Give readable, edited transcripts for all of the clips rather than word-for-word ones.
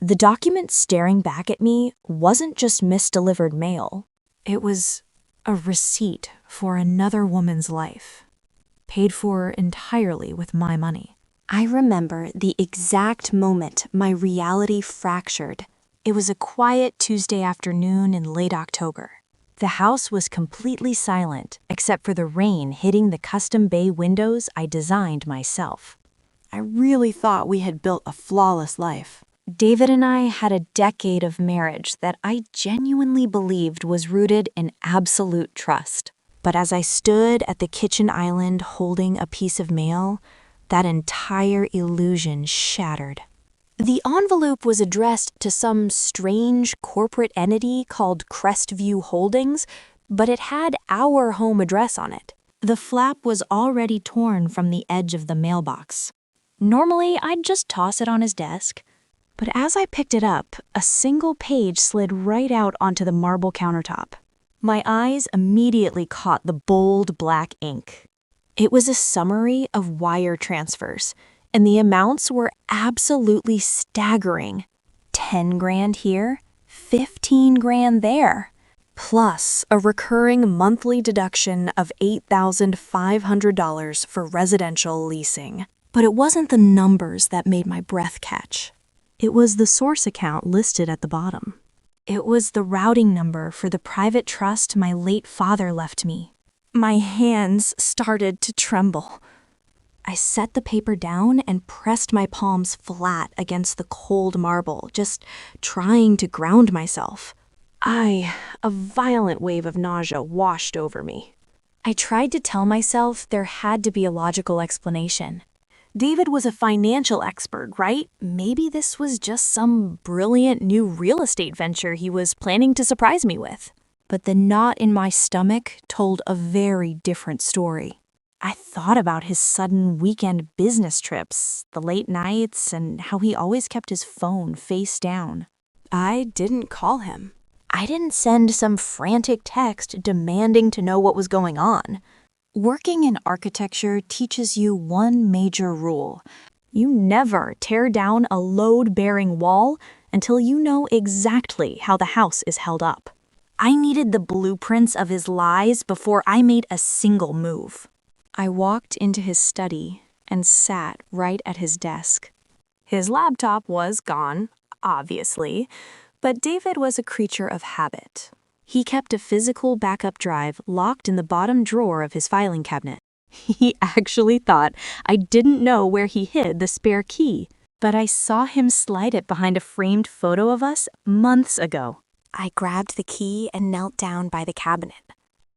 The document staring back at me wasn't just misdelivered mail. It was a receipt for another woman's life, paid for entirely with my money. I remember the exact moment my reality fractured. It was a quiet Tuesday afternoon in late October. The house was completely silent except for the rain hitting the custom bay windows I designed myself. I really thought we had built a flawless life. David and I had a decade of marriage that I genuinely believed was rooted in absolute trust. But as I stood at the kitchen island holding a piece of mail, that entire illusion shattered. The envelope was addressed to some strange corporate entity called Crestview Holdings, but it had our home address on it. The flap was already torn from the edge of the mailbox. Normally, I'd just toss it on his desk, but as I picked it up, a single page slid right out onto the marble countertop. My eyes immediately caught the bold black ink. It was a summary of wire transfers, and the amounts were absolutely staggering. 10 grand here, 15 grand there, plus a recurring monthly deduction of $8,500 for residential leasing. But it wasn't the numbers that made my breath catch. It was the source account listed at the bottom. It was the routing number for the private trust my late father left me. My hands started to tremble. I set the paper down and pressed my palms flat against the cold marble, just trying to ground myself. A violent wave of nausea washed over me. I tried to tell myself there had to be a logical explanation. David was a financial expert, right? Maybe this was just some brilliant new real estate venture he was planning to surprise me with. But the knot in my stomach told a very different story. I thought about his sudden weekend business trips, the late nights, and how he always kept his phone face down. I didn't call him. I didn't send some frantic text demanding to know what was going on. Working in architecture teaches you one major rule. You never tear down a load-bearing wall until you know exactly how the house is held up. I needed the blueprints of his lies before I made a single move. I walked into his study and sat right at his desk. His laptop was gone, obviously, but David was a creature of habit. He kept a physical backup drive locked in the bottom drawer of his filing cabinet. He actually thought I didn't know where he hid the spare key, but I saw him slide it behind a framed photo of us months ago. I grabbed the key and knelt down by the cabinet.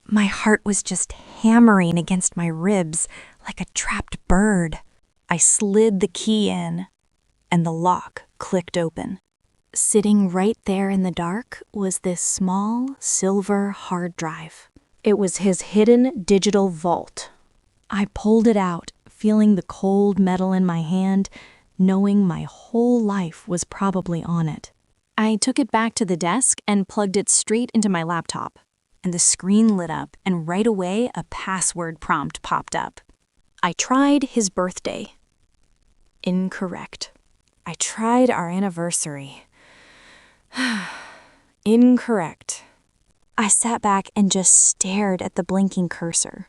My heart was just hammering against my ribs like a trapped bird. I slid the key in, and the lock clicked open. Sitting right there in the dark was this small silver hard drive. It was his hidden digital vault. I pulled it out, feeling the cold metal in my hand, knowing my whole life was probably on it. I took it back to the desk and plugged it straight into my laptop, and the screen lit up, and right away a password prompt popped up. I tried his birthday. Incorrect. I tried our anniversary. Incorrect. I sat back and just stared at the blinking cursor.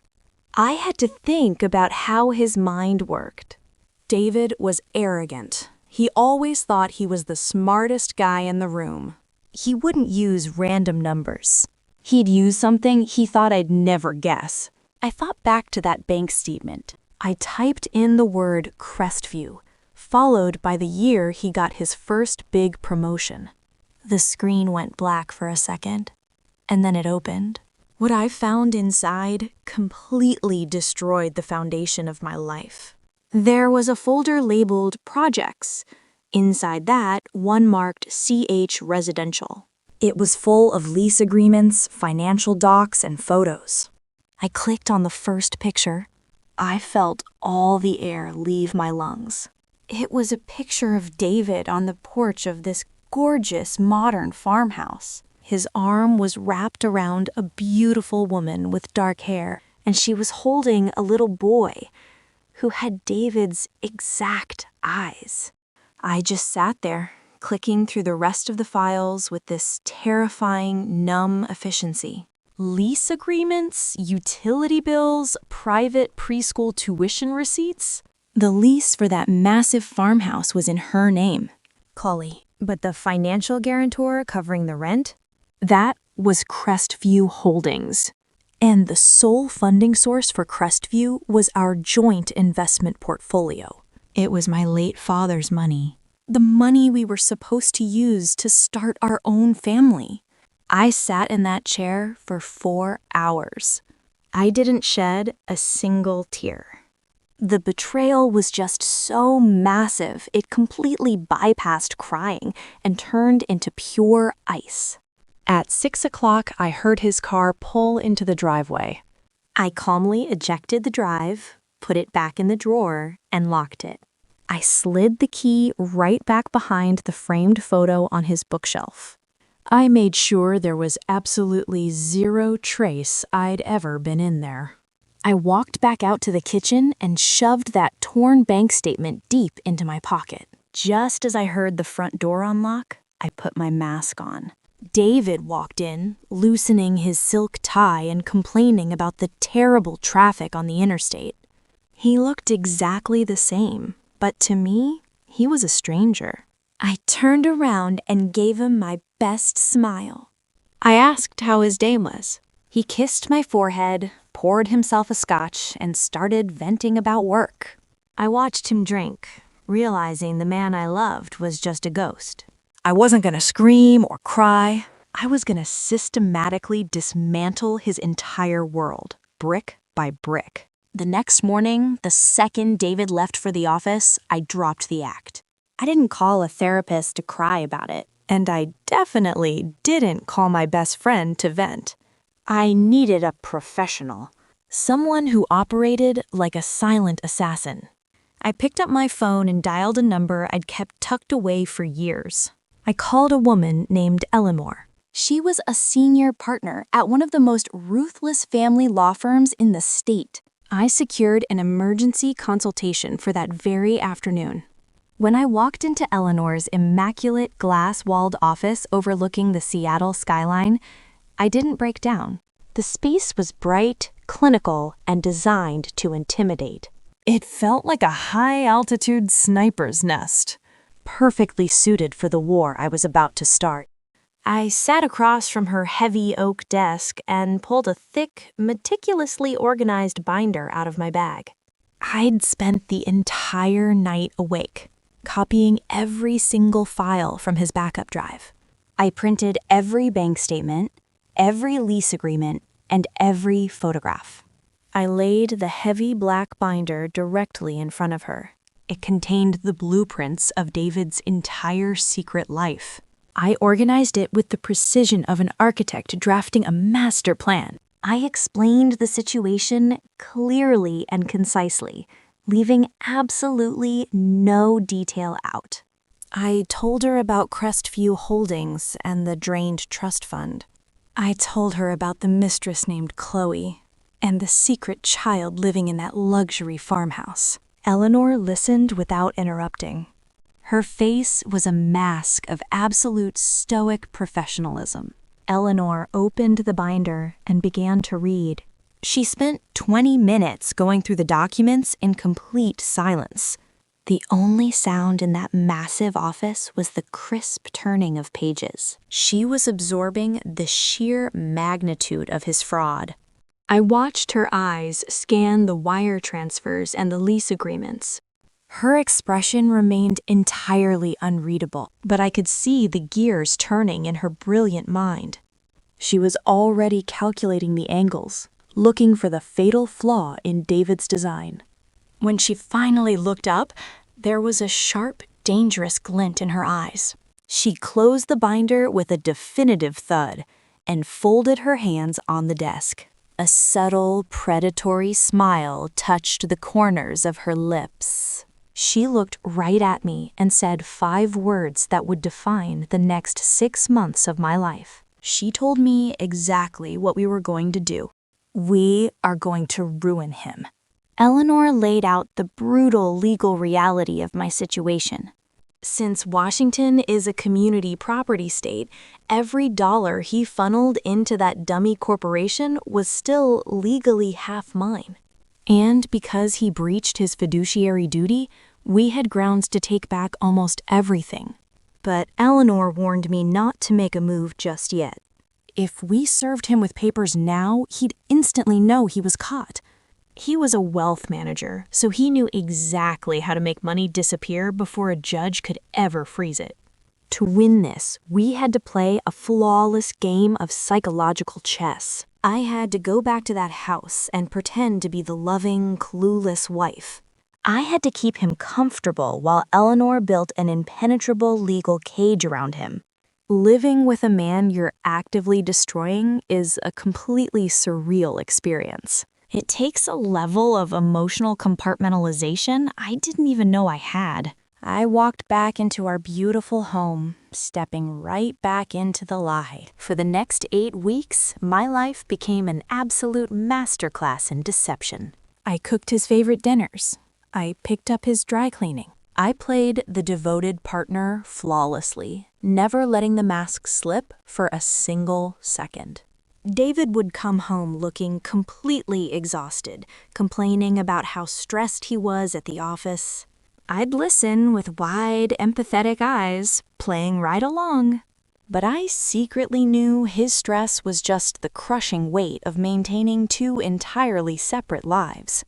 I had to think about how his mind worked. David was arrogant. He always thought he was the smartest guy in the room. He wouldn't use random numbers. He'd use something he thought I'd never guess. I thought back to that bank statement. I typed in the word Crestview, followed by the year he got his first big promotion. The screen went black for a second, and then it opened. What I found inside completely destroyed the foundation of my life. There was a folder labeled Projects. Inside that, one marked CH Residential. It was full of lease agreements, financial docs, and photos. I clicked on the first picture. I felt all the air leave my lungs. It was a picture of David on the porch of this gorgeous modern farmhouse. His arm was wrapped around a beautiful woman with dark hair, and she was holding a little boy who had David's exact eyes. I just sat there, clicking through the rest of the files with this terrifying, numb efficiency. Lease agreements, utility bills, private preschool tuition receipts. The lease for that massive farmhouse was in her name, Cully. But the financial guarantor covering the rent? That was Crestview Holdings. And the sole funding source for Crestview was our joint investment portfolio. It was my late father's money. The money we were supposed to use to start our own family. I sat in that chair for 4 hours. I didn't shed a single tear. The betrayal was just so massive, it completely bypassed crying and turned into pure ice. At 6 o'clock, I heard his car pull into the driveway. I calmly ejected the drive, put it back in the drawer, and locked it. I slid the key right back behind the framed photo on his bookshelf. I made sure there was absolutely zero trace I'd ever been in there. I walked back out to the kitchen and shoved that torn bank statement deep into my pocket. Just as I heard the front door unlock, I put my mask on. David walked in, loosening his silk tie and complaining about the terrible traffic on the interstate. He looked exactly the same, but to me, he was a stranger. I turned around and gave him my best smile. I asked how his day was. He kissed my forehead, poured himself a scotch, and started venting about work. I watched him drink, realizing the man I loved was just a ghost. I wasn't going to scream or cry. I was going to systematically dismantle his entire world, brick by brick. The next morning, the second David left for the office, I dropped the act. I didn't call a therapist to cry about it, and I definitely didn't call my best friend to vent. I needed a professional, someone who operated like a silent assassin. I picked up my phone and dialed a number I'd kept tucked away for years. I called a woman named Eleanor. She was a senior partner at one of the most ruthless family law firms in the state. I secured an emergency consultation for that very afternoon. When I walked into Eleanor's immaculate glass-walled office overlooking the Seattle skyline, I didn't break down. The space was bright, clinical, and designed to intimidate. It felt like a high-altitude sniper's nest, perfectly suited for the war I was about to start. I sat across from her heavy oak desk and pulled a thick, meticulously organized binder out of my bag. I'd spent the entire night awake, copying every single file from his backup drive. I printed every bank statement, every lease agreement, and every photograph. I laid the heavy black binder directly in front of her. It contained the blueprints of David's entire secret life. I organized it with the precision of an architect drafting a master plan. I explained the situation clearly and concisely, leaving absolutely no detail out. I told her about Crestview Holdings and the drained trust fund. I told her about the mistress named Chloe and the secret child living in that luxury farmhouse. Eleanor listened without interrupting. Her face was a mask of absolute stoic professionalism. Eleanor opened the binder and began to read. She spent 20 minutes going through the documents in complete silence. The only sound in that massive office was the crisp turning of pages. She was absorbing the sheer magnitude of his fraud. I watched her eyes scan the wire transfers and the lease agreements. Her expression remained entirely unreadable, but I could see the gears turning in her brilliant mind. She was already calculating the angles, looking for the fatal flaw in David's design. When she finally looked up, there was a sharp, dangerous glint in her eyes. She closed the binder with a definitive thud and folded her hands on the desk. A subtle, predatory smile touched the corners of her lips. She looked right at me and said 5 words that would define the next 6 months of my life. She told me exactly what we were going to do. We are going to ruin him. Eleanor laid out the brutal legal reality of my situation. Since Washington is a community property state, every dollar he funneled into that dummy corporation was still legally half mine. And because he breached his fiduciary duty, we had grounds to take back almost everything. But Eleanor warned me not to make a move just yet. If we served him with papers now, he'd instantly know he was caught. He was a wealth manager, so he knew exactly how to make money disappear before a judge could ever freeze it. To win this, we had to play a flawless game of psychological chess. I had to go back to that house and pretend to be the loving, clueless wife. I had to keep him comfortable while Eleanor built an impenetrable legal cage around him. Living with a man you're actively destroying is a completely surreal experience. It takes a level of emotional compartmentalization I didn't even know I had. I walked back into our beautiful home, stepping right back into the lie. For the next 8 weeks, my life became an absolute masterclass in deception. I cooked his favorite dinners. I picked up his dry cleaning. I played the devoted partner flawlessly, never letting the mask slip for a single second. David would come home looking completely exhausted, complaining about how stressed he was at the office. I'd listen with wide, empathetic eyes, playing right along. But I secretly knew his stress was just the crushing weight of maintaining 2 entirely separate lives.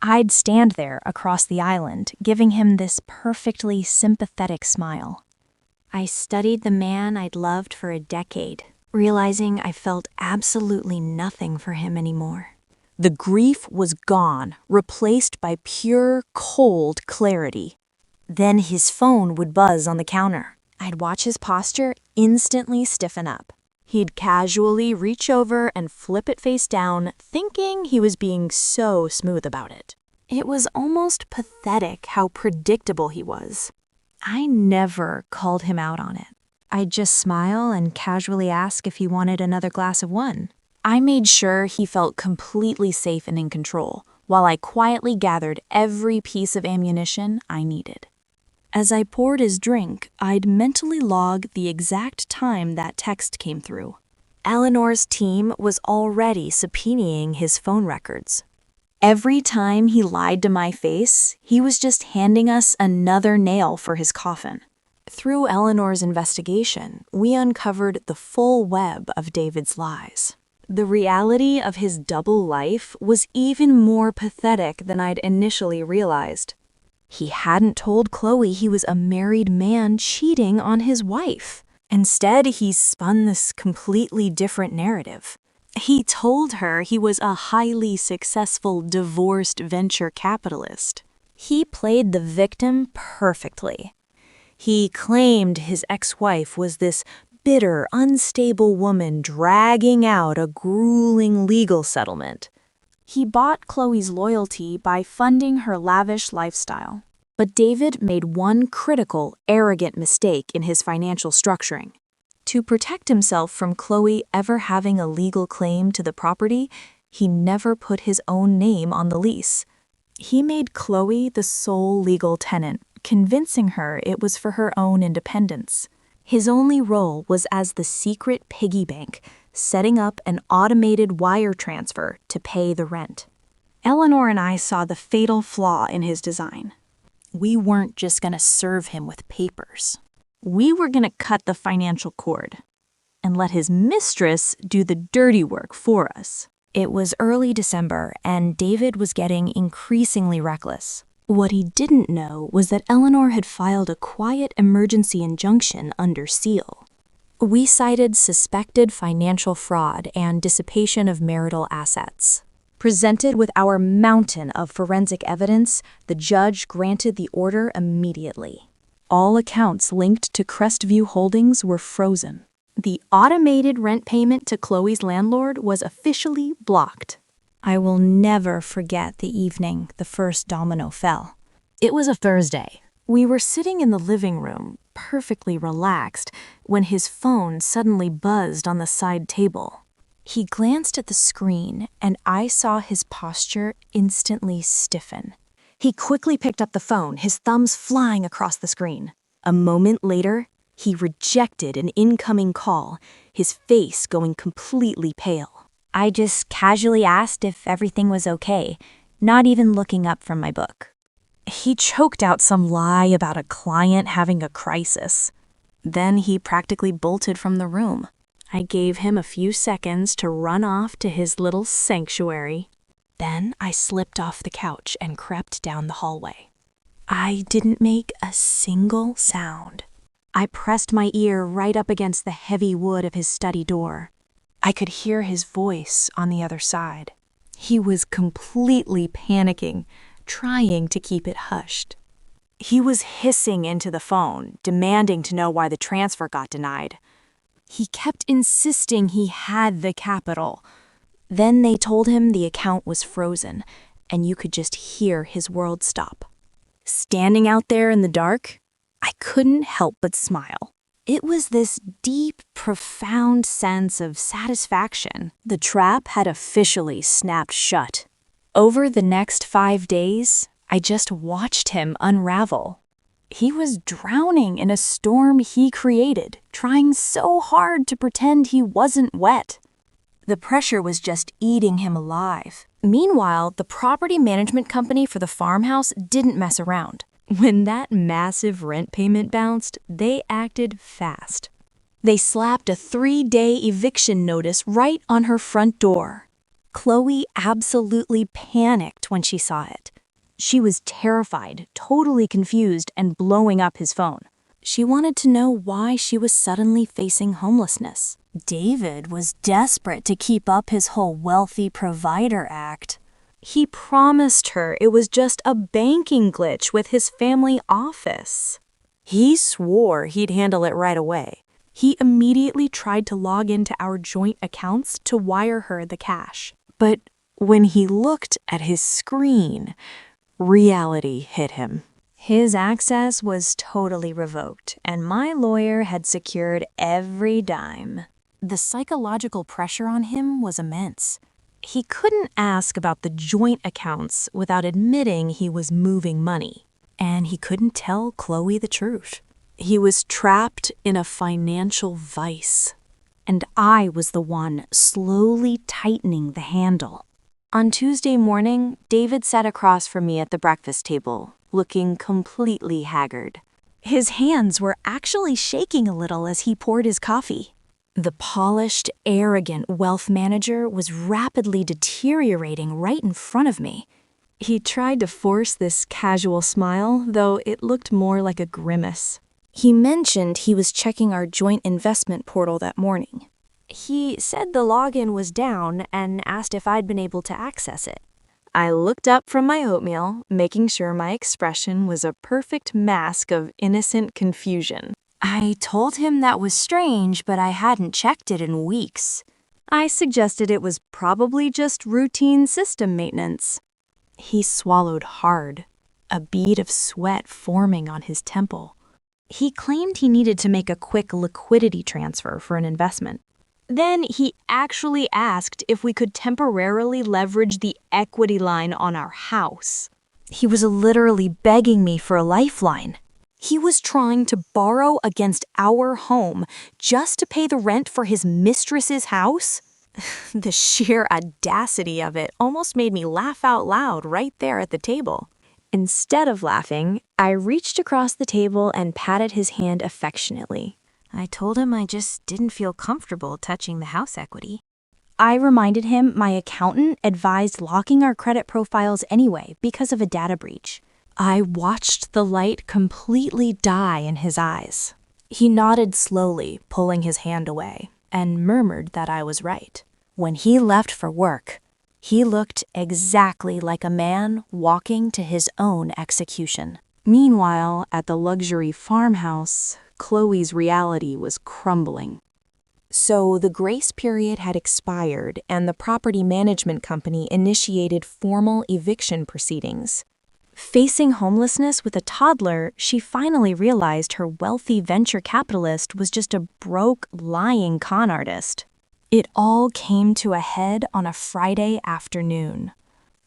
I'd stand there across the island, giving him this perfectly sympathetic smile. I studied the man I'd loved for a decade, realizing I felt absolutely nothing for him anymore. The grief was gone, replaced by pure, cold clarity. Then his phone would buzz on the counter. I'd watch his posture instantly stiffen up. He'd casually reach over and flip it face down, thinking he was being so smooth about it. It was almost pathetic how predictable he was. I never called him out on it. I'd just smile and casually ask if he wanted another glass of wine. I made sure he felt completely safe and in control, while I quietly gathered every piece of ammunition I needed. As I poured his drink, I'd mentally log the exact time that text came through. Eleanor's team was already subpoenaing his phone records. Every time he lied to my face, he was just handing us another nail for his coffin. Through Eleanor's investigation, we uncovered the full web of David's lies. The reality of his double life was even more pathetic than I'd initially realized. He hadn't told Chloe he was a married man cheating on his wife. Instead, he spun this completely different narrative. He told her he was a highly successful divorced venture capitalist. He played the victim perfectly. He claimed his ex-wife was this bitter, unstable woman dragging out a grueling legal settlement. He bought Chloe's loyalty by funding her lavish lifestyle. But David made one critical, arrogant mistake in his financial structuring. To protect himself from Chloe ever having a legal claim to the property, he never put his own name on the lease. He made Chloe the sole legal tenant, convincing her it was for her own independence. His only role was as the secret piggy bank, setting up an automated wire transfer to pay the rent. Eleanor and I saw the fatal flaw in his design. We weren't just going to serve him with papers. We were going to cut the financial cord and let his mistress do the dirty work for us. It was early December, and David was getting increasingly reckless. What he didn't know was that Eleanor had filed a quiet emergency injunction under seal. We cited suspected financial fraud and dissipation of marital assets. Presented with our mountain of forensic evidence, the judge granted the order immediately. All accounts linked to Crestview Holdings were frozen. The automated rent payment to Chloe's landlord was officially blocked. I will never forget the evening the first domino fell. It was a Thursday. We were sitting in the living room, perfectly relaxed, when his phone suddenly buzzed on the side table. He glanced at the screen, and I saw his posture instantly stiffen. He quickly picked up the phone, his thumbs flying across the screen. A moment later, he rejected an incoming call, his face going completely pale. I just casually asked if everything was okay, not even looking up from my book. He choked out some lie about a client having a crisis. Then he practically bolted from the room. I gave him a few seconds to run off to his little sanctuary. Then I slipped off the couch and crept down the hallway. I didn't make a single sound. I pressed my ear right up against the heavy wood of his study door. I could hear his voice on the other side. He was completely panicking, trying to keep it hushed. He was hissing into the phone, demanding to know why the transfer got denied. He kept insisting he had the capital. Then they told him the account was frozen, and you could just hear his world stop. Standing out there in the dark, I couldn't help but smile. It was this deep, profound sense of satisfaction. The trap had officially snapped shut. Over the next 5 days, I just watched him unravel. He was drowning in a storm he created, trying so hard to pretend he wasn't wet. The pressure was just eating him alive. Meanwhile, the property management company for the farmhouse didn't mess around. When that massive rent payment bounced, they acted fast. They slapped a 3-day eviction notice right on her front door. Chloe absolutely panicked when she saw it. She was terrified, totally confused, and blowing up his phone. She wanted to know why she was suddenly facing homelessness. David was desperate to keep up his whole wealthy provider act. He promised her it was just a banking glitch with his family office. He swore he'd handle it right away. He immediately tried to log into our joint accounts to wire her the cash. But when he looked at his screen, reality hit him. His access was totally revoked, and my lawyer had secured every dime. The psychological pressure on him was immense. He couldn't ask about the joint accounts without admitting he was moving money, and he couldn't tell Chloe the truth. He was trapped in a financial vice, and I was the one slowly tightening the handle. On Tuesday morning, David sat across from me at the breakfast table, looking completely haggard. His hands were actually shaking a little as he poured his coffee. The polished, arrogant wealth manager was rapidly deteriorating right in front of me. He tried to force this casual smile, though it looked more like a grimace. He mentioned he was checking our joint investment portal that morning. He said the login was down and asked if I'd been able to access it. I looked up from my oatmeal, making sure my expression was a perfect mask of innocent confusion. I told him that was strange, but I hadn't checked it in weeks. I suggested it was probably just routine system maintenance. He swallowed hard, a bead of sweat forming on his temple. He claimed he needed to make a quick liquidity transfer for an investment. Then he actually asked if we could temporarily leverage the equity line on our house. He was literally begging me for a lifeline. He was trying to borrow against our home just to pay the rent for his mistress's house? The sheer audacity of it almost made me laugh out loud right there at the table. Instead of laughing, I reached across the table and patted his hand affectionately. I told him I just didn't feel comfortable touching the house equity. I reminded him my accountant advised locking our credit profiles anyway because of a data breach. I watched the light completely die in his eyes. He nodded slowly, pulling his hand away, and murmured that I was right. When he left for work, he looked exactly like a man walking to his own execution. Meanwhile, at the luxury farmhouse, Chloe's reality was crumbling. So the grace period had expired, and the property management company initiated formal eviction proceedings. Facing homelessness with a toddler, she finally realized her wealthy venture capitalist was just a broke, lying con artist. It all came to a head on a Friday afternoon.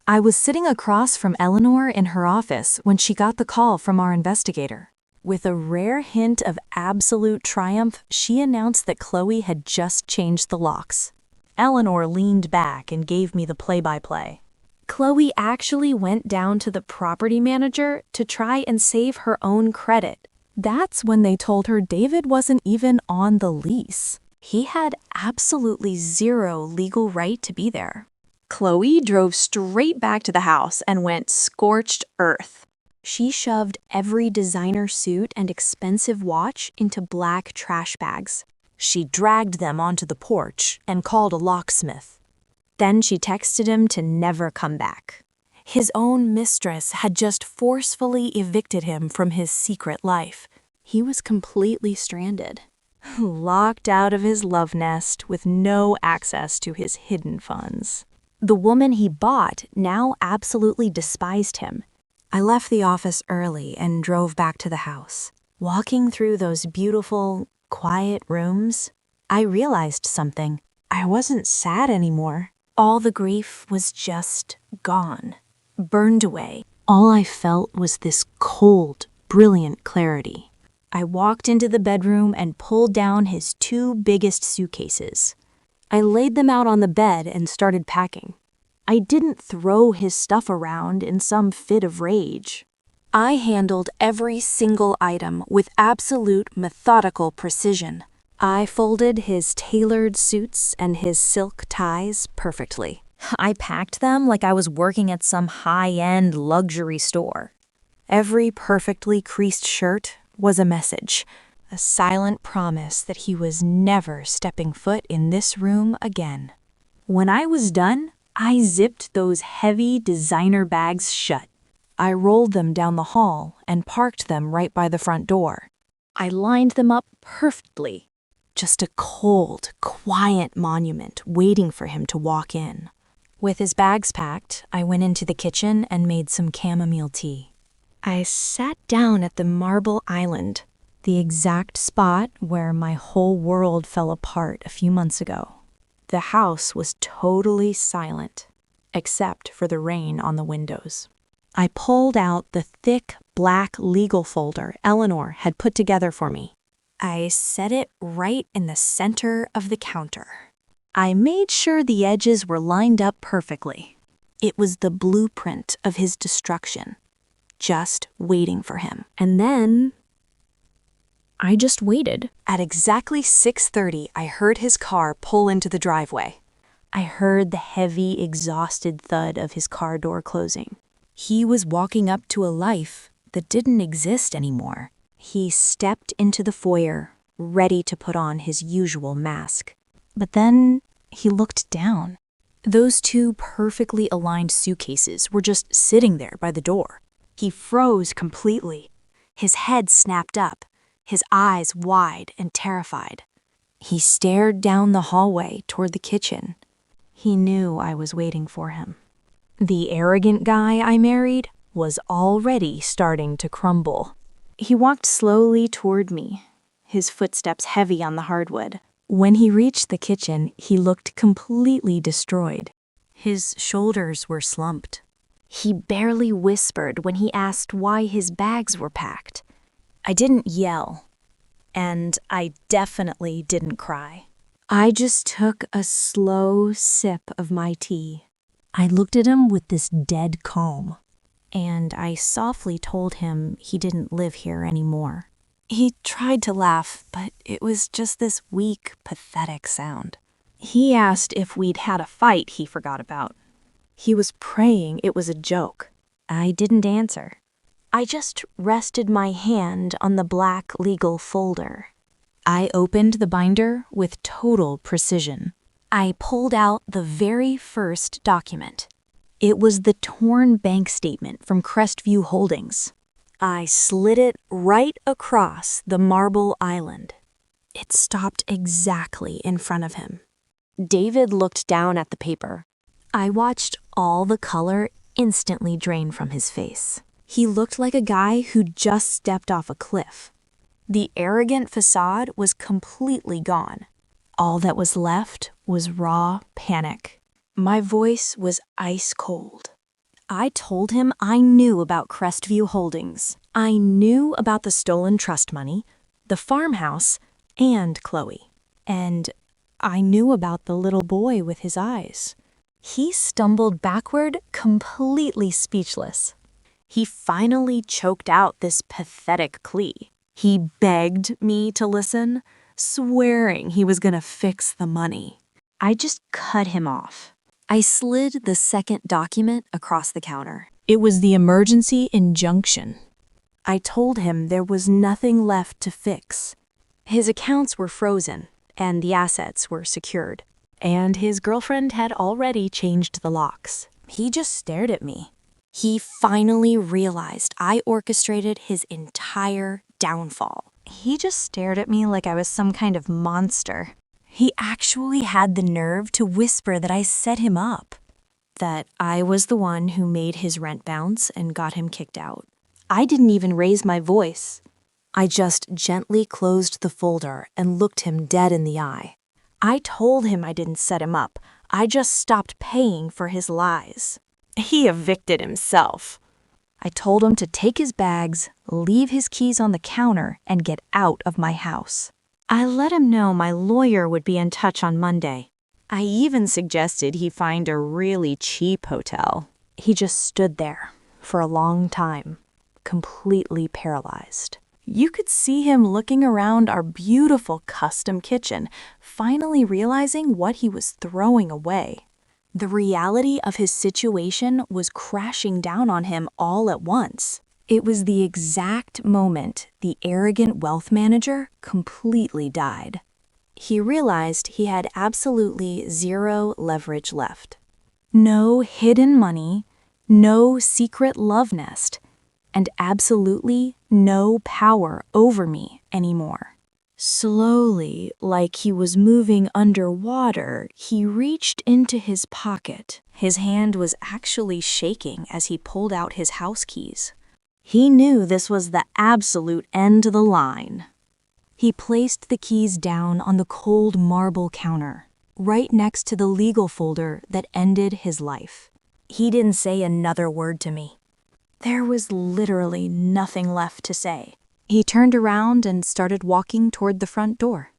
I was sitting across from Eleanor in her office when she got the call from our investigator. With a rare hint of absolute triumph, she announced that Chloe had just changed the locks. Eleanor leaned back and gave me the play-by-play. Chloe actually went down to the property manager to try and save her own credit. That's when they told her David wasn't even on the lease. He had absolutely zero legal right to be there. Chloe drove straight back to the house and went scorched earth. She shoved every designer suit and expensive watch into black trash bags. She dragged them onto the porch and called a locksmith. Then she texted him to never come back. His own mistress had just forcefully evicted him from his secret life. He was completely stranded, locked out of his love nest with no access to his hidden funds. The woman he bought now absolutely despised him. I left the office early and drove back to the house. Walking through those beautiful, quiet rooms, I realized something. I wasn't sad anymore. All the grief was just gone, burned away. All I felt was this cold, brilliant clarity. I walked into the bedroom and pulled down his 2 biggest suitcases. I laid them out on the bed and started packing. I didn't throw his stuff around in some fit of rage. I handled every single item with absolute methodical precision. I folded his tailored suits and his silk ties perfectly. I packed them like I was working at some high-end luxury store. Every perfectly creased shirt was a message, a silent promise that he was never stepping foot in this room again. When I was done, I zipped those heavy designer bags shut. I rolled them down the hall and parked them right by the front door. I lined them up perfectly. Just a cold, quiet monument waiting for him to walk in. With his bags packed, I went into the kitchen and made some chamomile tea. I sat down at the marble island, the exact spot where my whole world fell apart a few months ago. The house was totally silent, except for the rain on the windows. I pulled out the thick, black legal folder Eleanor had put together for me. I set it right in the center of the counter. I made sure the edges were lined up perfectly. It was the blueprint of his destruction, just waiting for him. And then I just waited. At exactly 6:30, I heard his car pull into the driveway. I heard the heavy, exhausted thud of his car door closing. He was walking up to a life that didn't exist anymore. He stepped into the foyer, ready to put on his usual mask. But then he looked down. Those 2 perfectly aligned suitcases were just sitting there by the door. He froze completely. His head snapped up, his eyes wide and terrified. He stared down the hallway toward the kitchen. He knew I was waiting for him. The arrogant guy I married was already starting to crumble. He walked slowly toward me, his footsteps heavy on the hardwood. When he reached the kitchen, he looked completely destroyed. His shoulders were slumped. He barely whispered when he asked why his bags were packed. I didn't yell, and I definitely didn't cry. I just took a slow sip of my tea. I looked at him with this dead calm, and I softly told him he didn't live here anymore. He tried to laugh, but it was just this weak, pathetic sound. He asked if we'd had a fight he forgot about. He was praying it was a joke. I didn't answer. I just rested my hand on the black legal folder. I opened the binder with total precision. I pulled out the very first document. It was the torn bank statement from Crestview Holdings. I slid it right across the marble island. It stopped exactly in front of him. David looked down at the paper. I watched all the color instantly drain from his face. He looked like a guy who'd just stepped off a cliff. The arrogant facade was completely gone. All that was left was raw panic. My voice was ice cold. I told him I knew about Crestview Holdings. I knew about the stolen trust money, the farmhouse, and Chloe. And I knew about the little boy with his eyes. He stumbled backward, completely speechless. He finally choked out this pathetic plea. He begged me to listen, swearing he was gonna fix the money. I just cut him off. I slid the second document across the counter. It was the emergency injunction. I told him there was nothing left to fix. His accounts were frozen, and the assets were secured. And his girlfriend had already changed the locks. He just stared at me. He finally realized I orchestrated his entire downfall. He just stared at me like I was some kind of monster. He actually had the nerve to whisper that I set him up, that I was the one who made his rent bounce and got him kicked out. I didn't even raise my voice. I just gently closed the folder and looked him dead in the eye. I told him I didn't set him up. I just stopped paying for his lies. He evicted himself. I told him to take his bags, leave his keys on the counter, and get out of my house. I let him know my lawyer would be in touch on Monday. I even suggested he find a really cheap hotel. He just stood there for a long time, completely paralyzed. You could see him looking around our beautiful custom kitchen, finally realizing what he was throwing away. The reality of his situation was crashing down on him all at once. It was the exact moment the arrogant wealth manager completely died. He realized he had absolutely zero leverage left. No hidden money, no secret love nest, and absolutely no power over me anymore. Slowly, like he was moving underwater, he reached into his pocket. His hand was actually shaking as he pulled out his house keys. He knew this was the absolute end of the line. He placed the keys down on the cold marble counter, right next to the legal folder that ended his life. He didn't say another word to me. There was literally nothing left to say. He turned around and started walking toward the front door.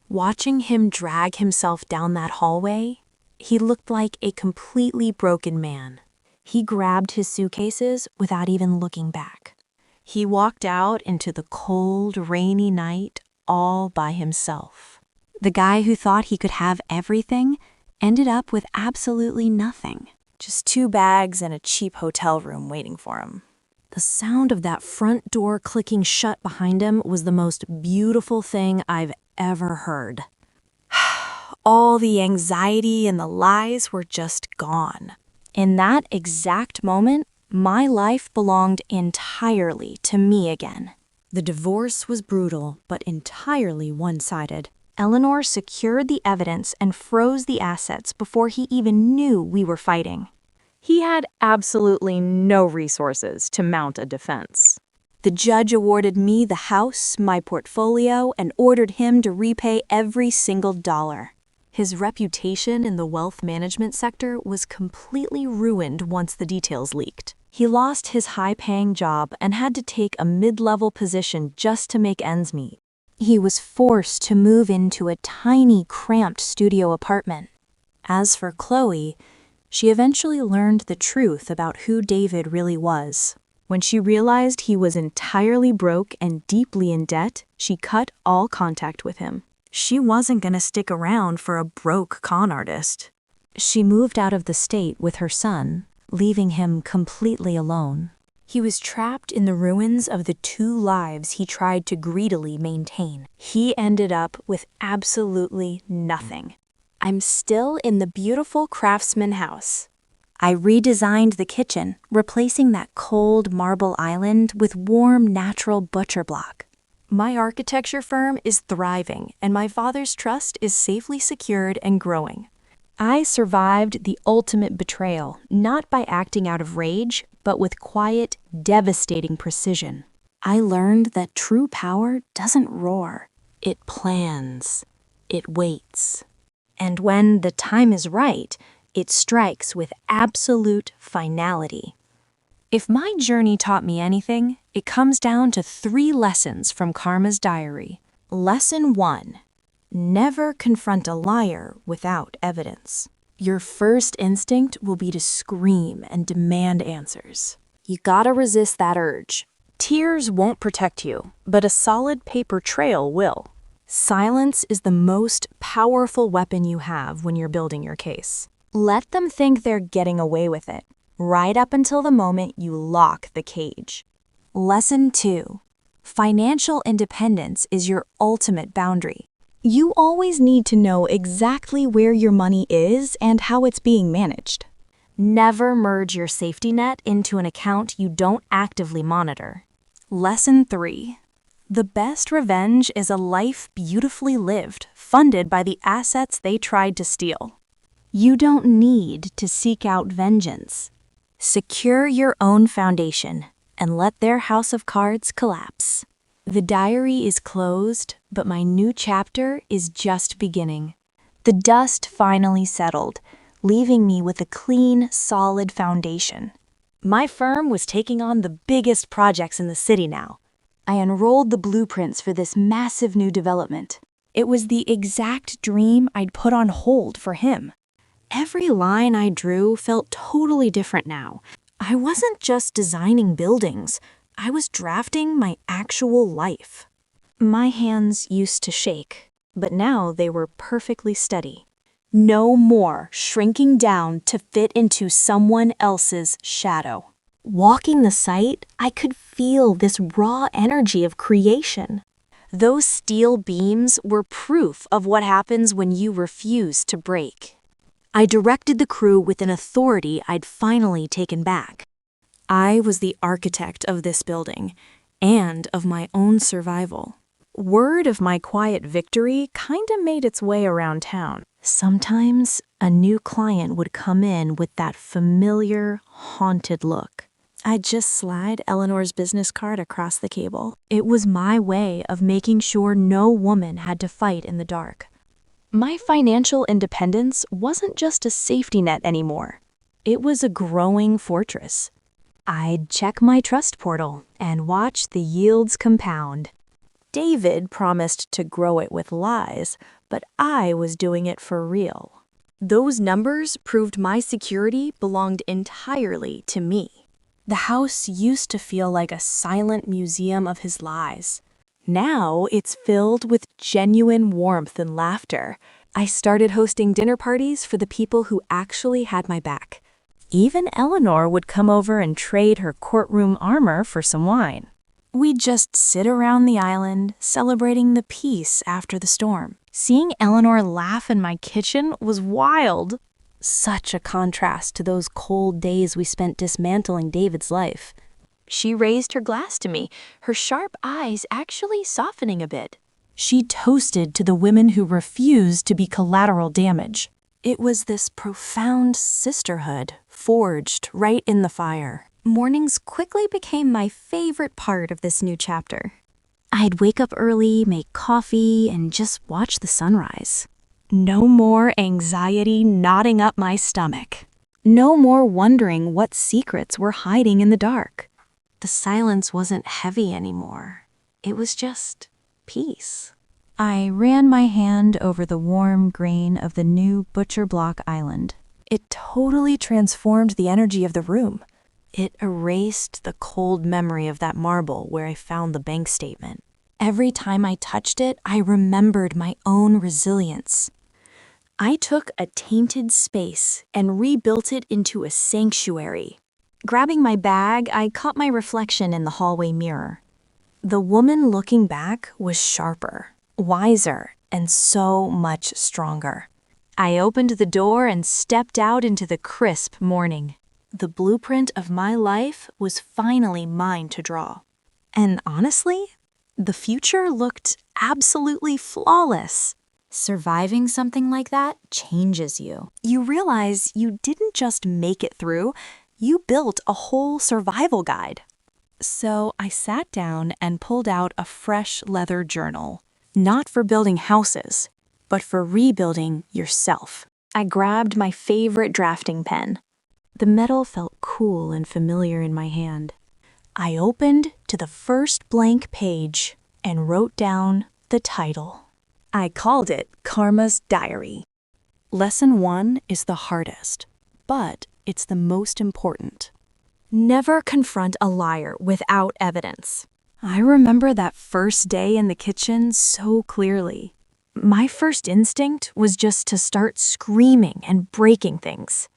Watching him drag himself down that hallway, he looked like a completely broken man. He grabbed his suitcases without even looking back. He walked out into the cold, rainy night all by himself. The guy who thought he could have everything ended up with absolutely nothing. Just 2 bags and a cheap hotel room waiting for him. The sound of that front door clicking shut behind him was the most beautiful thing I've ever heard. All the anxiety and the lies were just gone. In that exact moment, my life belonged entirely to me again. The divorce was brutal, but entirely one-sided. Eleanor secured the evidence and froze the assets before he even knew we were fighting. He had absolutely no resources to mount a defense. The judge awarded me the house, my portfolio, and ordered him to repay every single dollar. His reputation in the wealth management sector was completely ruined once the details leaked. He lost his high-paying job and had to take a mid-level position just to make ends meet. He was forced to move into a tiny, cramped studio apartment. As for Chloe, she eventually learned the truth about who David really was. When she realized he was entirely broke and deeply in debt, she cut all contact with him. She wasn't going to stick around for a broke con artist. She moved out of the state with her son, leaving him completely alone. He was trapped in the ruins of the 2 lives he tried to greedily maintain. He ended up with absolutely nothing. I'm still in the beautiful craftsman house. I redesigned the kitchen, replacing that cold marble island with warm, natural butcher block. My architecture firm is thriving, and my father's trust is safely secured and growing. I survived the ultimate betrayal, not by acting out of rage, but with quiet, devastating precision. I learned that true power doesn't roar. It plans. It waits. And when the time is right, it strikes with absolute finality. If my journey taught me anything, it comes down to 3 lessons from Karma's diary. Lesson 1. Never confront a liar without evidence. Your first instinct will be to scream and demand answers. You gotta resist that urge. Tears won't protect you, but a solid paper trail will. Silence is the most powerful weapon you have when you're building your case. Let them think they're getting away with it, right up until the moment you lock the cage. Lesson 2. Financial independence is your ultimate boundary. You always need to know exactly where your money is and how it's being managed. Never merge your safety net into an account you don't actively monitor. Lesson 3. The best revenge is a life beautifully lived, funded by the assets they tried to steal. You don't need to seek out vengeance. Secure your own foundation and let their house of cards collapse. The diary is closed, but my new chapter is just beginning. The dust finally settled, leaving me with a clean, solid foundation. My firm was taking on the biggest projects in the city now. I unrolled the blueprints for this massive new development. It was the exact dream I'd put on hold for him. Every line I drew felt totally different now. I wasn't just designing buildings. I was drafting my actual life. My hands used to shake, but now they were perfectly steady. No more shrinking down to fit into someone else's shadow. Walking the site, I could feel this raw energy of creation. Those steel beams were proof of what happens when you refuse to break. I directed the crew with an authority I'd finally taken back. I was the architect of this building and of my own survival. Word of my quiet victory kinda made its way around town. Sometimes a new client would come in with that familiar, haunted look. I'd just slide Eleanor's business card across the cable. It was my way of making sure no woman had to fight in the dark. My financial independence wasn't just a safety net anymore. It was a growing fortress. I'd check my trust portal and watch the yields compound. David promised to grow it with lies, but I was doing it for real. Those numbers proved my security belonged entirely to me. The house used to feel like a silent museum of his lies. Now it's filled with genuine warmth and laughter. I started hosting dinner parties for the people who actually had my back. Even Eleanor would come over and trade her courtroom armor for some wine. We'd just sit around the island, celebrating the peace after the storm. Seeing Eleanor laugh in my kitchen was wild. Such a contrast to those cold days we spent dismantling David's life. She raised her glass to me, her sharp eyes actually softening a bit. She toasted to the women who refused to be collateral damage. It was this profound sisterhood forged right in the fire. Mornings quickly became my favorite part of this new chapter. I'd wake up early, make coffee, and just watch the sunrise. No more anxiety knotting up my stomach. No more wondering what secrets were hiding in the dark. The silence wasn't heavy anymore. It was just peace. I ran my hand over the warm grain of the new butcher block island. It totally transformed the energy of the room. It erased the cold memory of that marble where I found the bank statement. Every time I touched it, I remembered my own resilience. I took a tainted space and rebuilt it into a sanctuary. Grabbing my bag, I caught my reflection in the hallway mirror. The woman looking back was sharper, wiser, and so much stronger. I opened the door and stepped out into the crisp morning. The blueprint of my life was finally mine to draw. And honestly, the future looked absolutely flawless. Surviving something like that changes you. You realize you didn't just make it through, you built a whole survival guide. So I sat down and pulled out a fresh leather journal. Not for building houses, but for rebuilding yourself. I grabbed my favorite drafting pen. The metal felt cool. cool and familiar in my hand. I opened to the first blank page and wrote down the title. I called it Karma's Diary. Lesson 1 is the hardest, but it's the most important. Never confront a liar without evidence. I remember that first day in the kitchen so clearly. My first instinct was just to start screaming and breaking things.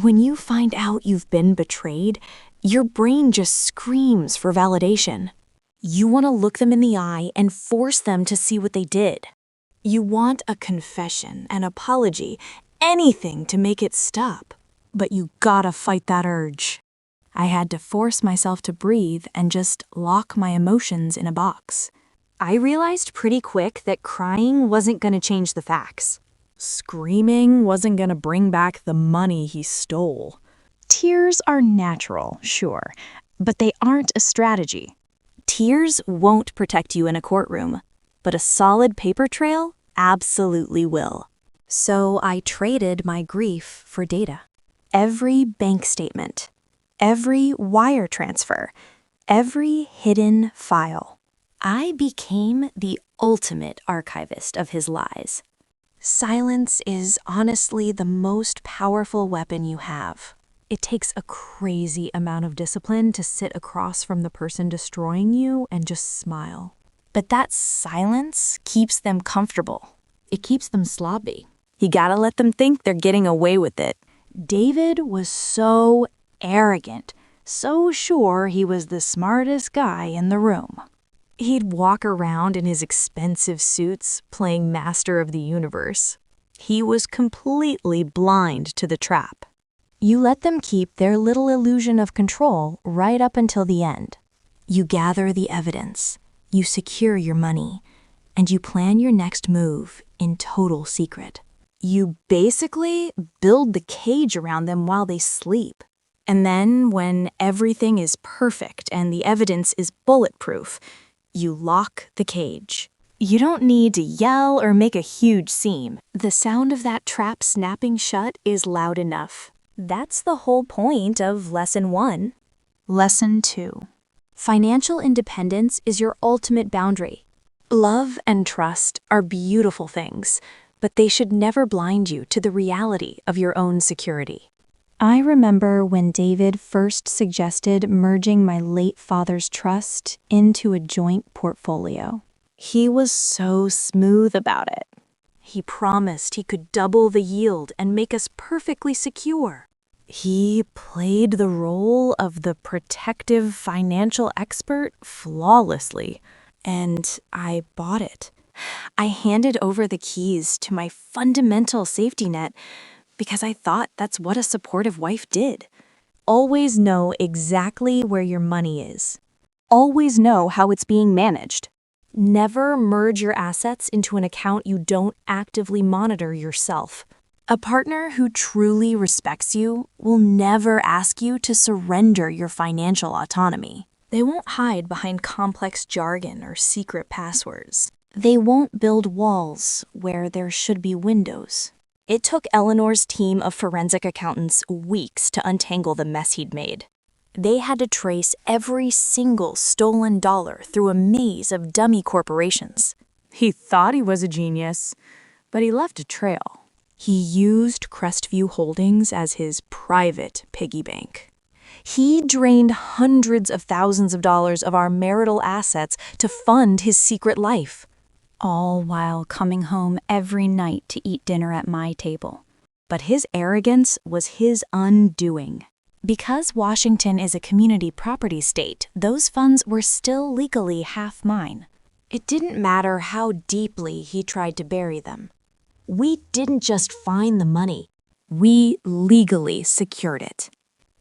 When you find out you've been betrayed, your brain just screams for validation. You want to look them in the eye and force them to see what they did. You want a confession, an apology, anything to make it stop. But you gotta fight that urge. I had to force myself to breathe and just lock my emotions in a box. I realized pretty quick that crying wasn't gonna change the facts. Screaming wasn't gonna bring back the money he stole. Tears are natural, sure, but they aren't a strategy. Tears won't protect you in a courtroom, but a solid paper trail absolutely will. So I traded my grief for data. Every bank statement, every wire transfer, every hidden file. I became the ultimate archivist of his lies. Silence is honestly the most powerful weapon you have. It takes a crazy amount of discipline to sit across from the person destroying you and just smile. But that silence keeps them comfortable. It keeps them sloppy. You gotta let them think they're getting away with it. David was so arrogant, so sure he was the smartest guy in the room. He'd walk around in his expensive suits, playing master of the universe. He was completely blind to the trap. You let them keep their little illusion of control right up until the end. You gather the evidence, you secure your money, and you plan your next move in total secret. You basically build the cage around them while they sleep. And then, when everything is perfect and the evidence is bulletproof, you lock the cage. You don't need to yell or make a huge scene. The sound of that trap snapping shut is loud enough. That's the whole point of Lesson 1. Lesson 2. Financial independence is your ultimate boundary. Love and trust are beautiful things, but they should never blind you to the reality of your own security. I remember when David first suggested merging my late father's trust into a joint portfolio. He was so smooth about it. He promised he could double the yield and make us perfectly secure. He played the role of the protective financial expert flawlessly, and I bought it. I handed over the keys to my fundamental safety net because I thought that's what a supportive wife did. Always know exactly where your money is. Always know how it's being managed. Never merge your assets into an account you don't actively monitor yourself. A partner who truly respects you will never ask you to surrender your financial autonomy. They won't hide behind complex jargon or secret passwords. They won't build walls where there should be windows. It took Eleanor's team of forensic accountants weeks to untangle the mess he'd made. They had to trace every single stolen dollar through a maze of dummy corporations. He thought he was a genius, but he left a trail. He used Crestview Holdings as his private piggy bank. He drained hundreds of thousands of dollars of our marital assets to fund his secret life, all while coming home every night to eat dinner at my table. But his arrogance was his undoing. Because Washington is a community property state, those funds were still legally half mine. It didn't matter how deeply he tried to bury them. We didn't just find the money. We legally secured it.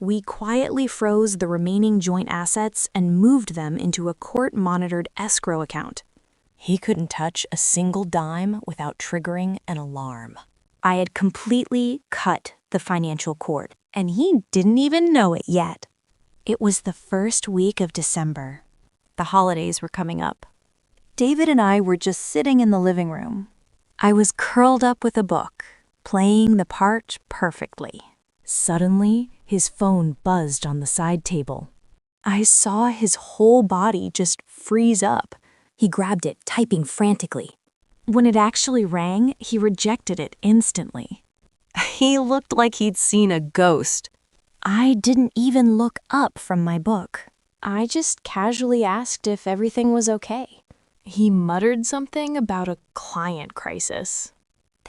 We quietly froze the remaining joint assets and moved them into a court-monitored escrow account. He couldn't touch a single dime without triggering an alarm. I had completely cut the financial cord, and he didn't even know it yet. It was the first week of December. The holidays were coming up. David and I were just sitting in the living room. I was curled up with a book, playing the part perfectly. Suddenly, His phone buzzed on the side table. I saw his whole body just freeze up. He grabbed it, typing frantically. When it actually rang, he rejected it instantly. He looked like he'd seen a ghost. I didn't even look up from my book. I just casually asked if everything was okay. He muttered something about a client crisis.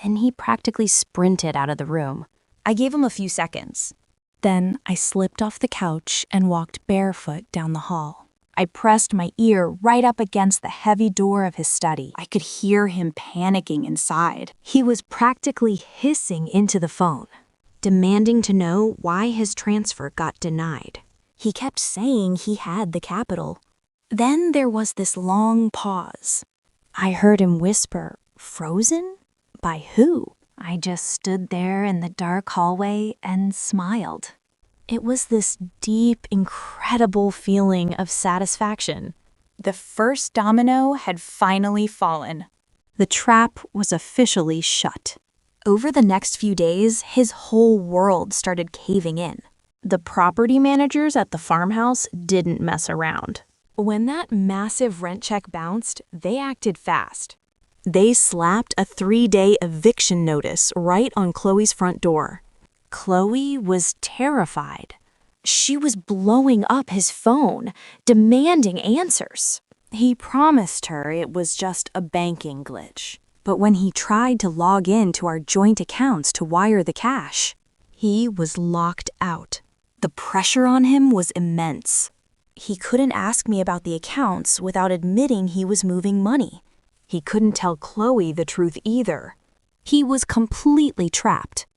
Then he practically sprinted out of the room. I gave him a few seconds. Then I slipped off the couch and walked barefoot down the hall. I pressed my ear right up against the heavy door of his study. I could hear him panicking inside. He was practically hissing into the phone, demanding to know why his transfer got denied. He kept saying he had the capital. Then there was this long pause. I heard him whisper, "Frozen? By who?" I just stood there in the dark hallway and smiled. It was this deep, incredible feeling of satisfaction. The first domino had finally fallen. The trap was officially shut. Over the next few days, his whole world started caving in. The property managers at the farmhouse didn't mess around. When that massive rent check bounced, they acted fast. They slapped a 3-day eviction notice right on Chloe's front door. Chloe was terrified. She was blowing up his phone, demanding answers. He promised her it was just a banking glitch. But when he tried to log in to our joint accounts to wire the cash, he was locked out. The pressure on him was immense. He couldn't ask me about the accounts without admitting he was moving money. He couldn't tell Chloe the truth either. He was completely trapped.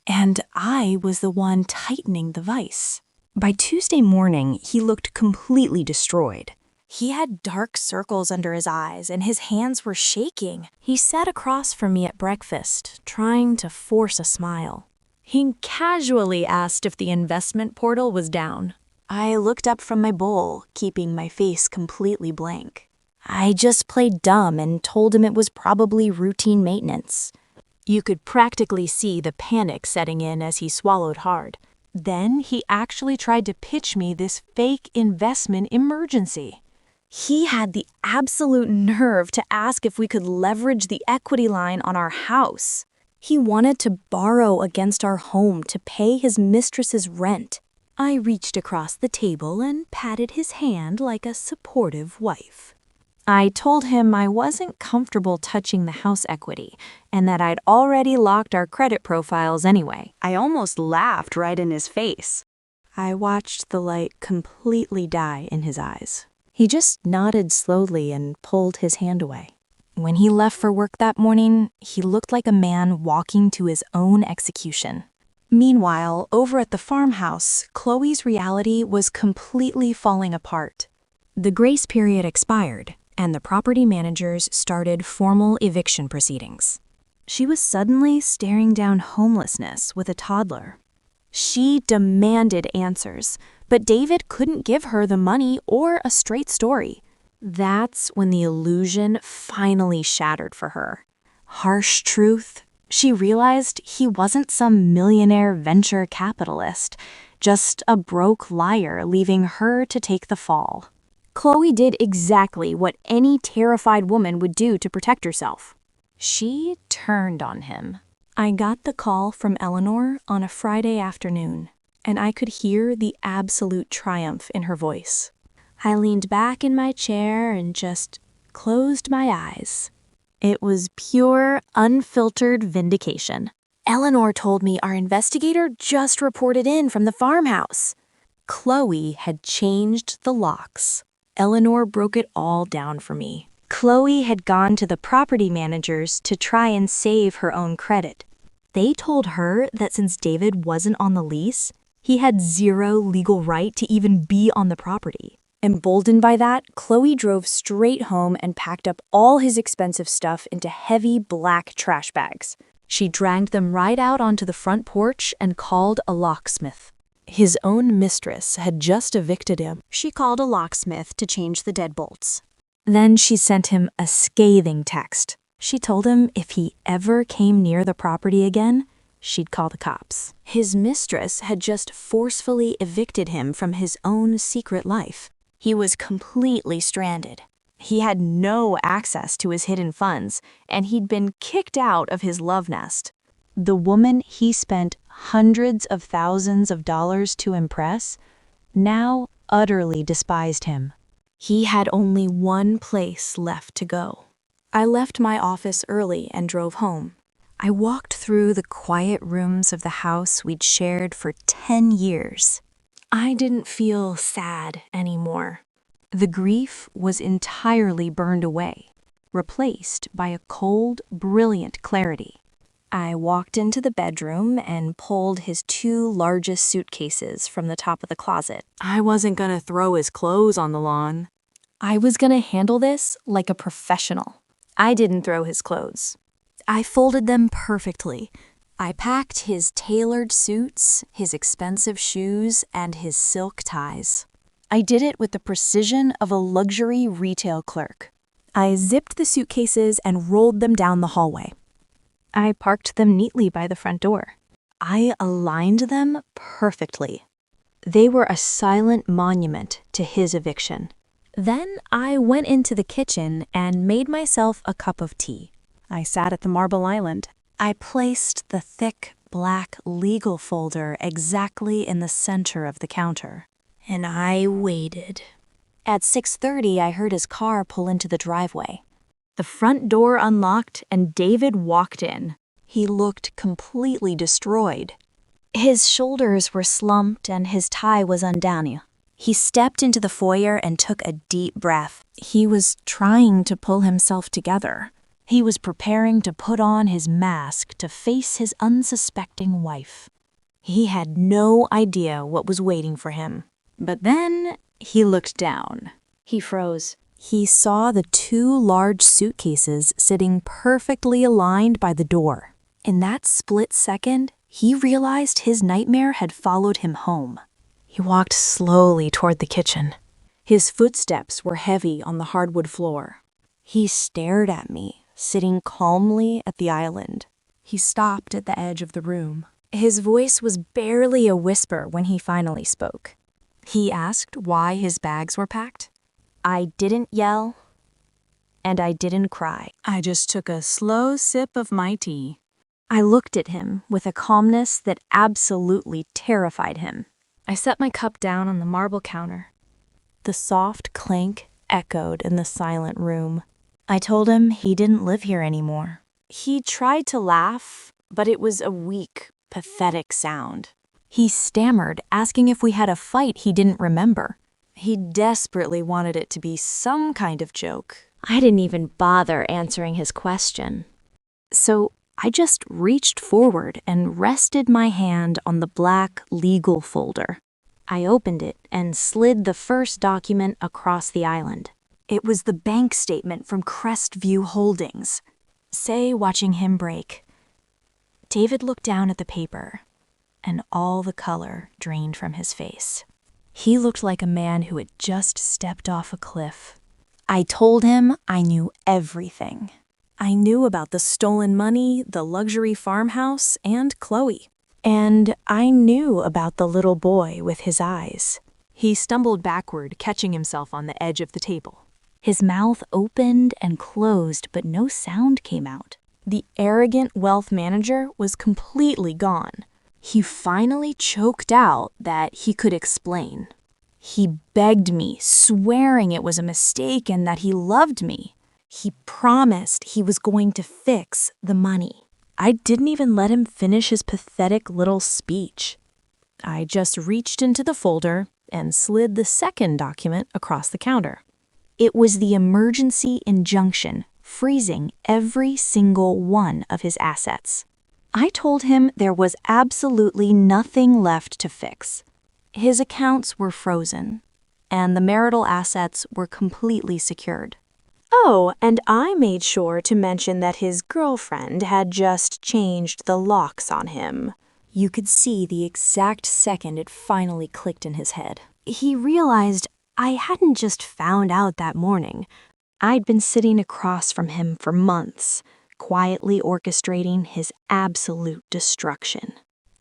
And I was the one tightening the vice. By Tuesday morning, he looked completely destroyed. He had dark circles under his eyes and his hands were shaking. He sat across from me at breakfast, trying to force a smile. He casually asked if the investment portal was down. I looked up from my bowl, keeping my face completely blank. I just played dumb and told him it was probably routine maintenance. You could practically see the panic setting in as he swallowed hard. Then he actually tried to pitch me this fake investment emergency. He had the absolute nerve to ask if we could leverage the equity line on our house. He wanted to borrow against our home to pay his mistress's rent. I reached across the table and patted his hand like a supportive wife. I told him I wasn't comfortable touching the house equity and that I'd already locked our credit profiles anyway. I almost laughed right in his face. I watched the light completely die in his eyes. He just nodded slowly and pulled his hand away. When he left for work that morning, he looked like a man walking to his own execution. Meanwhile, over at the farmhouse, Chloe's reality was completely falling apart. The grace period expired, and the property managers started formal eviction proceedings. She was suddenly staring down homelessness with a toddler. She demanded answers, but David couldn't give her the money or a straight story. That's when the illusion finally shattered for her. Harsh truth. She realized he wasn't some millionaire venture capitalist, just a broke liar leaving her to take the fall. Chloe did exactly what any terrified woman would do to protect herself. She turned on him. I got the call from Eleanor on a Friday afternoon, and I could hear the absolute triumph in her voice. I leaned back in my chair and just closed my eyes. It was pure, unfiltered vindication. Eleanor told me our investigator just reported in from the farmhouse. Chloe had changed the locks. Eleanor broke it all down for me. Chloe had gone to the property managers to try and save her own credit. They told her that since David wasn't on the lease, he had zero legal right to even be on the property. Emboldened by that, Chloe drove straight home and packed up all his expensive stuff into heavy black trash bags. She dragged them right out onto the front porch and called a locksmith. His own mistress had just evicted him. She called a locksmith to change the deadbolts. Then she sent him a scathing text. She told him if he ever came near the property again, she'd call the cops. His mistress had just forcefully evicted him from his own secret life. He was completely stranded. He had no access to his hidden funds, and he'd been kicked out of his love nest. The woman he spent hundreds of thousands of dollars to impress now utterly despised him. He had only one place left to go. I left my office early and drove home. I walked through the quiet rooms of the house we'd shared for 10 years. I didn't feel sad anymore. The grief was entirely burned away, replaced by a cold, brilliant clarity. I walked into the bedroom and pulled his 2 largest suitcases from the top of the closet. I wasn't gonna throw his clothes on the lawn. I was gonna handle this like a professional. I didn't throw his clothes. I folded them perfectly. I packed his tailored suits, his expensive shoes, and his silk ties. I did it with the precision of a luxury retail clerk. I zipped the suitcases and rolled them down the hallway. I parked them neatly by the front door. I aligned them perfectly. They were a silent monument to his eviction. Then I went into the kitchen and made myself a cup of tea. I sat at the marble island. I placed the thick, black legal folder exactly in the center of the counter. And I waited. At 6:30, I heard his car pull into the driveway. The front door unlocked and David walked in. He looked completely destroyed. His shoulders were slumped and his tie was undone. He stepped into the foyer and took a deep breath. He was trying to pull himself together. He was preparing to put on his mask to face his unsuspecting wife. He had no idea what was waiting for him. But then he looked down. He froze. He saw the 2 large suitcases sitting perfectly aligned by the door. In that split second, he realized his nightmare had followed him home. He walked slowly toward the kitchen. His footsteps were heavy on the hardwood floor. He stared at me, sitting calmly at the island. He stopped at the edge of the room. His voice was barely a whisper when he finally spoke. He asked why his bags were packed. I didn't yell, and I didn't cry. I just took a slow sip of my tea. I looked at him with a calmness that absolutely terrified him. I set my cup down on the marble counter. The soft clank echoed in the silent room. I told him he didn't live here anymore. He tried to laugh, but it was a weak, pathetic sound. He stammered, asking if we had a fight he didn't remember. He desperately wanted it to be some kind of joke. I didn't even bother answering his question. So I just reached forward and rested my hand on the black legal folder. I opened it and slid the first document across the island. It was the bank statement from Crestview Holdings. Say, watching him break. David looked down at the paper, and all the color drained from his face. He looked like a man who had just stepped off a cliff. I told him I knew everything. I knew about the stolen money, the luxury farmhouse, and Chloe. And I knew about the little boy with his eyes. He stumbled backward, catching himself on the edge of the table. His mouth opened and closed, but no sound came out. The arrogant wealth manager was completely gone. He finally choked out that he could explain. He begged me, swearing it was a mistake and that he loved me. He promised he was going to fix the money. I didn't even let him finish his pathetic little speech. I just reached into the folder and slid the second document across the counter. It was the emergency injunction freezing every single one of his assets. I told him there was absolutely nothing left to fix. His accounts were frozen, and the marital assets were completely secured. Oh, and I made sure to mention that his girlfriend had just changed the locks on him. You could see the exact second it finally clicked in his head. He realized I hadn't just found out that morning. I'd been sitting across from him for months, quietly orchestrating his absolute destruction.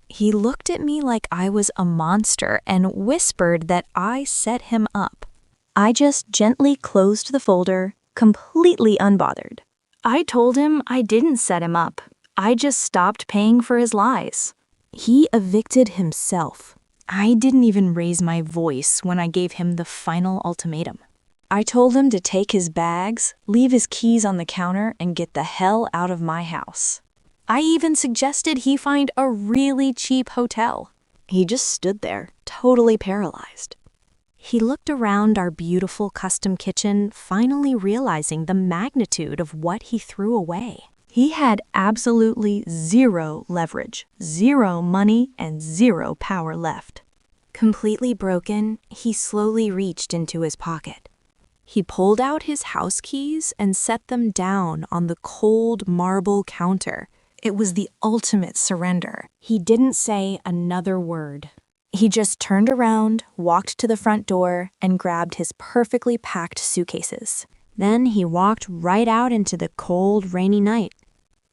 He looked at me like I was a monster and whispered that I set him up. I just gently closed the folder, completely unbothered. I told him I didn't set him up. I just stopped paying for his lies. He evicted himself. I didn't even raise my voice when I gave him the final ultimatum. I told him to take his bags, leave his keys on the counter, and get the hell out of my house. I even suggested he find a really cheap hotel. He just stood there, totally paralyzed. He looked around our beautiful custom kitchen, finally realizing the magnitude of what he threw away. He had absolutely zero leverage, zero money, and zero power left. Completely broken, he slowly reached into his pocket. He pulled out his house keys and set them down on the cold marble counter. It was the ultimate surrender. He didn't say another word. He just turned around, walked to the front door, and grabbed his perfectly packed suitcases. Then he walked right out into the cold, rainy night.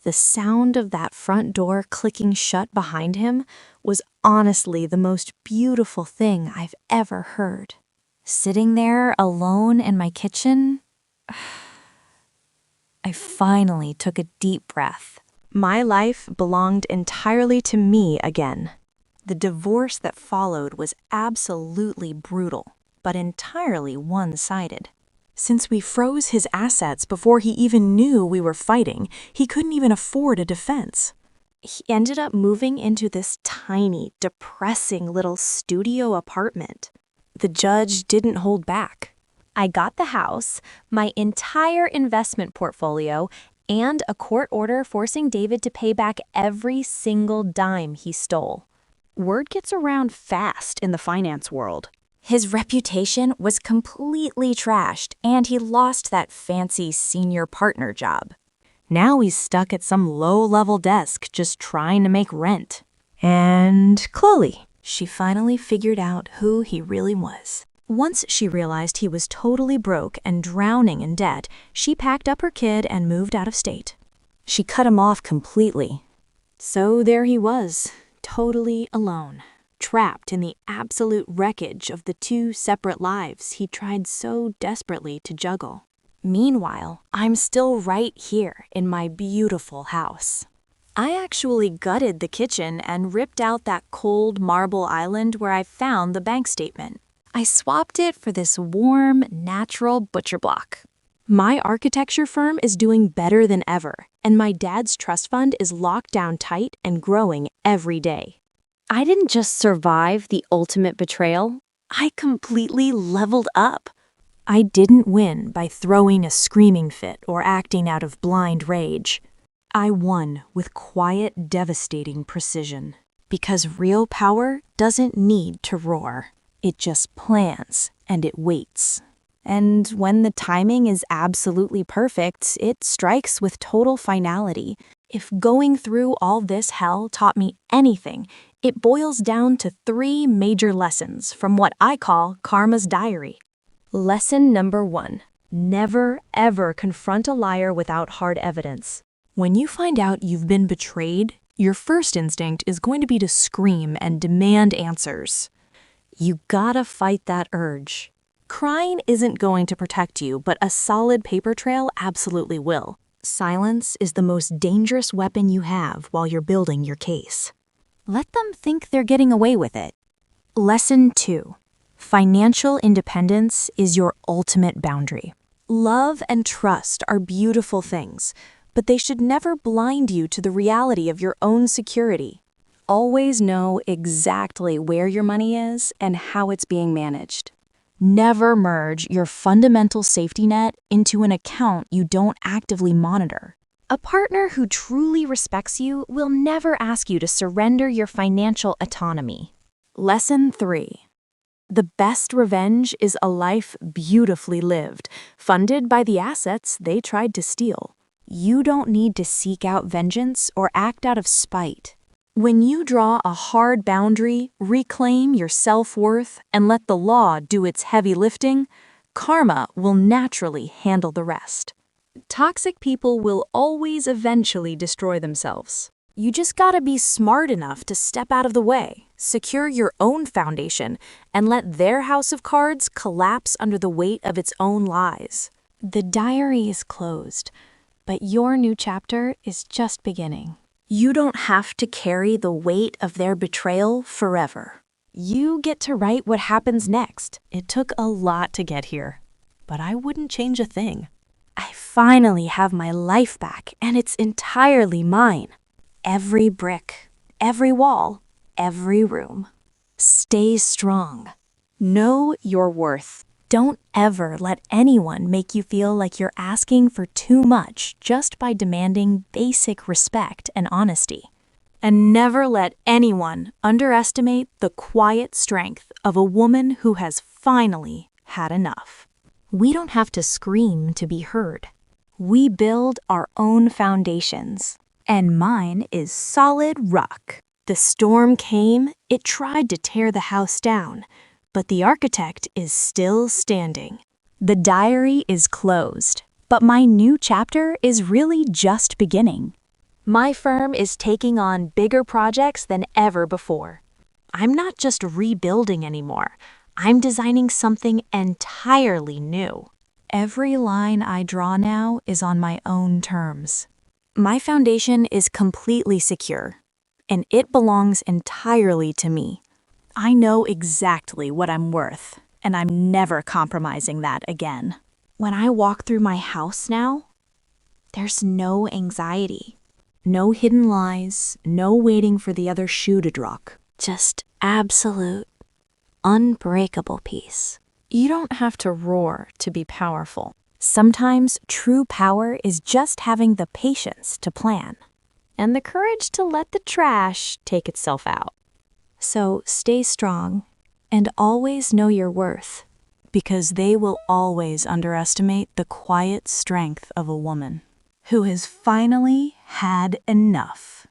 The sound of that front door clicking shut behind him was honestly the most beautiful thing I've ever heard. Sitting there alone in my kitchen, I finally took a deep breath. My life belonged entirely to me again. The divorce that followed was absolutely brutal, but entirely one-sided. Since we froze his assets before he even knew we were fighting, he couldn't even afford a defense. He ended up moving into this tiny, depressing little studio apartment. The judge didn't hold back. I got the house, my entire investment portfolio, and a court order forcing David to pay back every single dime he stole. Word gets around fast in the finance world. His reputation was completely trashed, and he lost that fancy senior partner job. Now he's stuck at some low-level desk just trying to make rent. And Chloe, she finally figured out who he really was. Once she realized he was totally broke and drowning in debt, she packed up her kid and moved out of state. She cut him off completely. So there he was, totally alone, trapped in the absolute wreckage of the two separate lives he tried so desperately to juggle. Meanwhile, I'm still right here in my beautiful house. I actually gutted the kitchen and ripped out that cold marble island where I found the bank statement. I swapped it for this warm, natural butcher block. My architecture firm is doing better than ever, and my dad's trust fund is locked down tight and growing every day. I didn't just survive the ultimate betrayal, I completely leveled up. I didn't win by throwing a screaming fit or acting out of blind rage. I won with quiet, devastating precision. Because real power doesn't need to roar. It just plans and it waits. And when the timing is absolutely perfect, it strikes with total finality. If going through all this hell taught me anything, it boils down to 3 major lessons from what I call Karma's Diary. Lesson number 1. Never, ever confront a liar without hard evidence. When you find out you've been betrayed, your first instinct is going to be to scream and demand answers. You gotta fight that urge. Crying isn't going to protect you, but a solid paper trail absolutely will. Silence is the most dangerous weapon you have while you're building your case. Let them think they're getting away with it. Lesson 2. Financial independence is your ultimate boundary. Love and trust are beautiful things, but they should never blind you to the reality of your own security. Always know exactly where your money is and how it's being managed. Never merge your fundamental safety net into an account you don't actively monitor. A partner who truly respects you will never ask you to surrender your financial autonomy. Lesson 3. The best revenge is a life beautifully lived, funded by the assets they tried to steal. You don't need to seek out vengeance or act out of spite. When you draw a hard boundary, reclaim your self-worth, and let the law do its heavy lifting, karma will naturally handle the rest. Toxic people will always eventually destroy themselves. You just gotta be smart enough to step out of the way, secure your own foundation, and let their house of cards collapse under the weight of its own lies. The diary is closed, but your new chapter is just beginning. You don't have to carry the weight of their betrayal forever. You get to write what happens next. It took a lot to get here, but I wouldn't change a thing. I finally have my life back, and it's entirely mine. Every brick, every wall, every room. Stay strong. Know your worth. Don't ever let anyone make you feel like you're asking for too much just by demanding basic respect and honesty. And never let anyone underestimate the quiet strength of a woman who has finally had enough. We don't have to scream to be heard. We build our own foundations. And mine is solid rock. The storm came, it tried to tear the house down, but the architect is still standing. The diary is closed, but my new chapter is really just beginning. My firm is taking on bigger projects than ever before. I'm not just rebuilding anymore. I'm designing something entirely new. Every line I draw now is on my own terms. My foundation is completely secure, and it belongs entirely to me. I know exactly what I'm worth, and I'm never compromising that again. When I walk through my house now, there's no anxiety, no hidden lies, no waiting for the other shoe to drop. Just absolute, unbreakable peace. You don't have to roar to be powerful. Sometimes true power is just having the patience to plan and the courage to let the trash take itself out. So stay strong and always know your worth, Because they will always underestimate the quiet strength of a woman who has finally had enough.